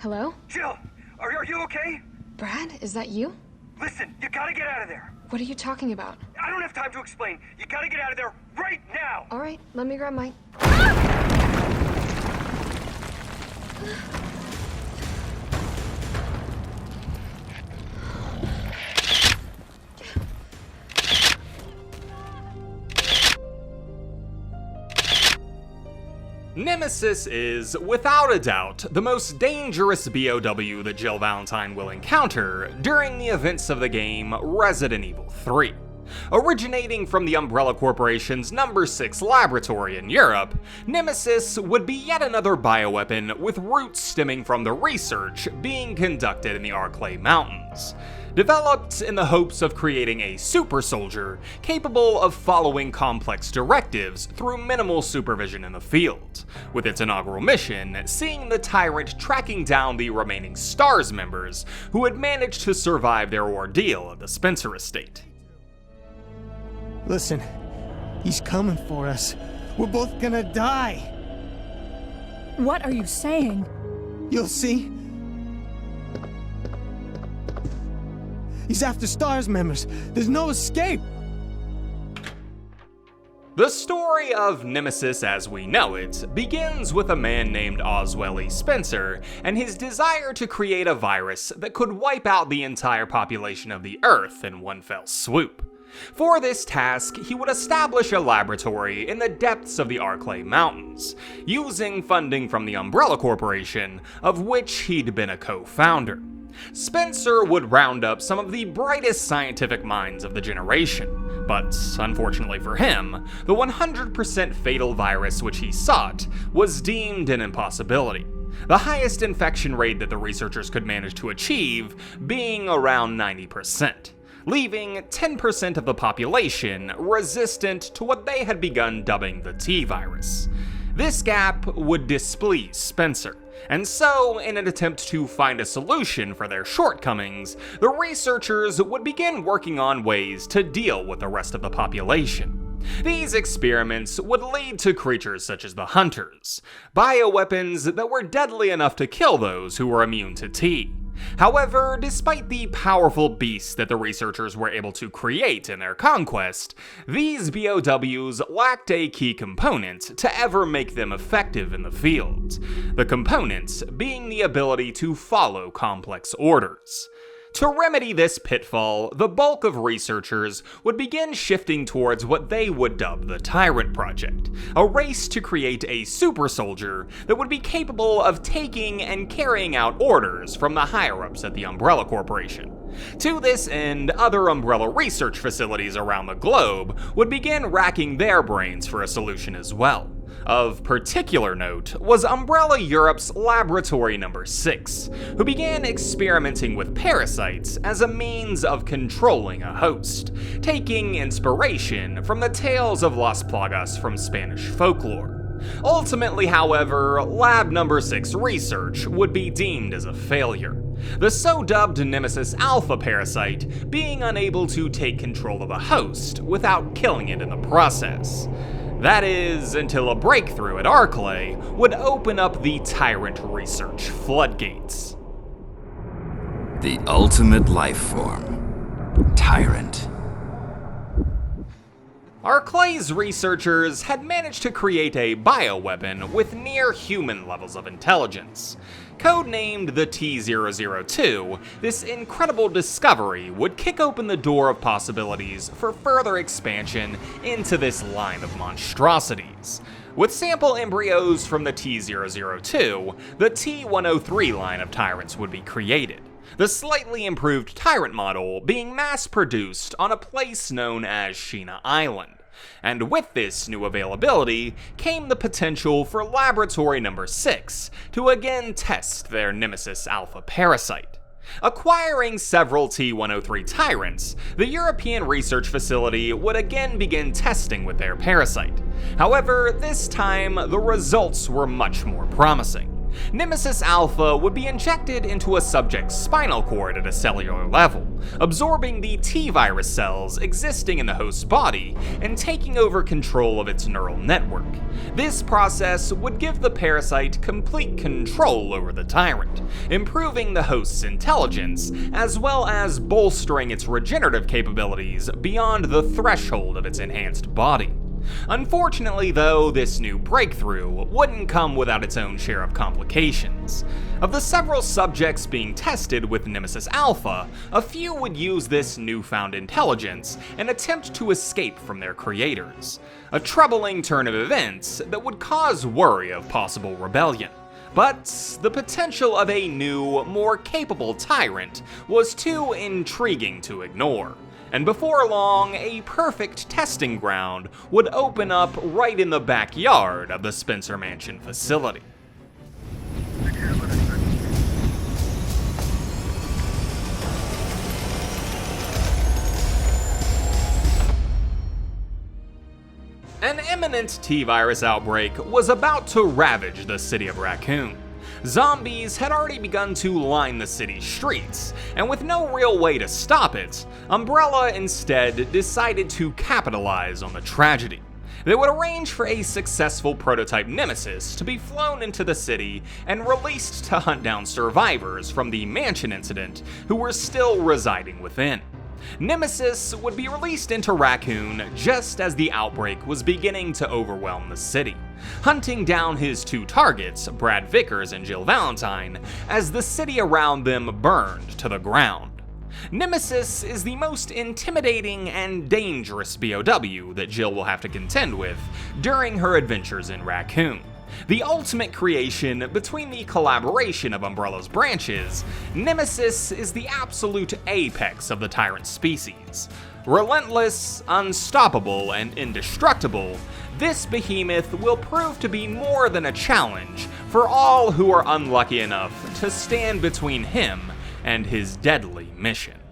Hello? Jill, are you okay? Brad, is that you? Listen, you gotta get out of there. What are you talking about? I don't have time to explain. You gotta get out of there right now. Alright, let me grab my... Nemesis is, without a doubt, the most dangerous B.O.W. that Jill Valentine will encounter during the events of the game Resident Evil 3. Originating from the Umbrella Corporation's No. 6 laboratory in Europe, Nemesis would be yet another bioweapon with roots stemming from the research being conducted in the Arklay Mountains. Developed in the hopes of creating a super soldier capable of following complex directives through minimal supervision in the field, with its inaugural mission seeing the Tyrant tracking down the remaining S.T.A.R.S members who had managed to survive their ordeal at the Spencer estate. Listen, he's coming for us. We're both gonna die. What are you saying? You'll see. He's after S.T.A.R.S members. There's no escape. The story of Nemesis as we know it begins with a man named Oswell E. Spencer and his desire to create a virus that could wipe out the entire population of the Earth in one fell swoop. For this task, he would establish a laboratory in the depths of the Arklay Mountains, using funding from the Umbrella Corporation, of which he'd been a co-founder. Spencer would round up some of the brightest scientific minds of the generation, but unfortunately for him, the 100% fatal virus which he sought was deemed an impossibility, the highest infection rate that the researchers could manage to achieve being around 90%. Leaving 10% of the population resistant to what they had begun dubbing the T-virus. This gap would displease Spencer, and so, in an attempt to find a solution for their shortcomings, the researchers would begin working on ways to deal with the rest of the population. These experiments would lead to creatures such as the Hunters, bioweapons that were deadly enough to kill those who were immune to T. However, despite the powerful beasts that the researchers were able to create in their conquest, these B.O.Ws lacked a key component to ever make them effective in the field. The component being the ability to follow complex orders. To remedy this pitfall, the bulk of researchers would begin shifting towards what they would dub the Tyrant Project, a race to create a super soldier that would be capable of taking and carrying out orders from the higher-ups at the Umbrella Corporation. To this end, other Umbrella research facilities around the globe would begin racking their brains for a solution as well. Of particular note was Umbrella Europe's Laboratory No. 6, who began experimenting with parasites as a means of controlling a host, taking inspiration from the tales of Las Plagas from Spanish folklore. Ultimately, however, Lab No. 6 research would be deemed as a failure, the so-dubbed Nemesis Alpha parasite being unable to take control of a host without killing it in the process. That is, until a breakthrough at Arklay would open up the Tyrant research floodgates. The ultimate life form. Tyrant. Arklay's researchers had managed to create a bioweapon with near-human levels of intelligence. Codenamed the T-002, this incredible discovery would kick open the door of possibilities for further expansion into this line of monstrosities. With sample embryos from the T-002, the T-103 line of Tyrants would be created, the slightly improved Tyrant model being mass-produced on a place known as Sheena Island. And with this new availability came the potential for Laboratory No. 6 to again test their Nemesis Alpha parasite. Acquiring several T-103 Tyrants, the European research facility would again begin testing with their parasite. However, this time the results were much more promising. Nemesis Alpha would be injected into a subject's spinal cord at a cellular level, absorbing the T-virus cells existing in the host's body and taking over control of its neural network. This process would give the parasite complete control over the tyrant, improving the host's intelligence, as well as bolstering its regenerative capabilities beyond the threshold of its enhanced body. Unfortunately, though, this new breakthrough wouldn't come without its own share of complications. Of the several subjects being tested with Nemesis Alpha, a few would use this newfound intelligence and attempt to escape from their creators. A troubling turn of events that would cause worry of possible rebellion. But the potential of a new, more capable tyrant was too intriguing to ignore. And before long, a perfect testing ground would open up right in the backyard of the Spencer Mansion facility. An imminent T-virus outbreak was about to ravage the city of Raccoon. Zombies had already begun to line the city's streets, and with no real way to stop it, Umbrella instead decided to capitalize on the tragedy. They would arrange for a successful prototype Nemesis to be flown into the city and released to hunt down survivors from the mansion incident who were still residing within. Nemesis would be released into Raccoon just as the outbreak was beginning to overwhelm the city, hunting down his two targets, Brad Vickers and Jill Valentine, as the city around them burned to the ground. Nemesis is the most intimidating and dangerous B.O.W. that Jill will have to contend with during her adventures in Raccoon. The ultimate creation between the collaboration of Umbrella's branches, Nemesis is the absolute apex of the tyrant species. Relentless, unstoppable, and indestructible, this behemoth will prove to be more than a challenge for all who are unlucky enough to stand between him and his deadly mission.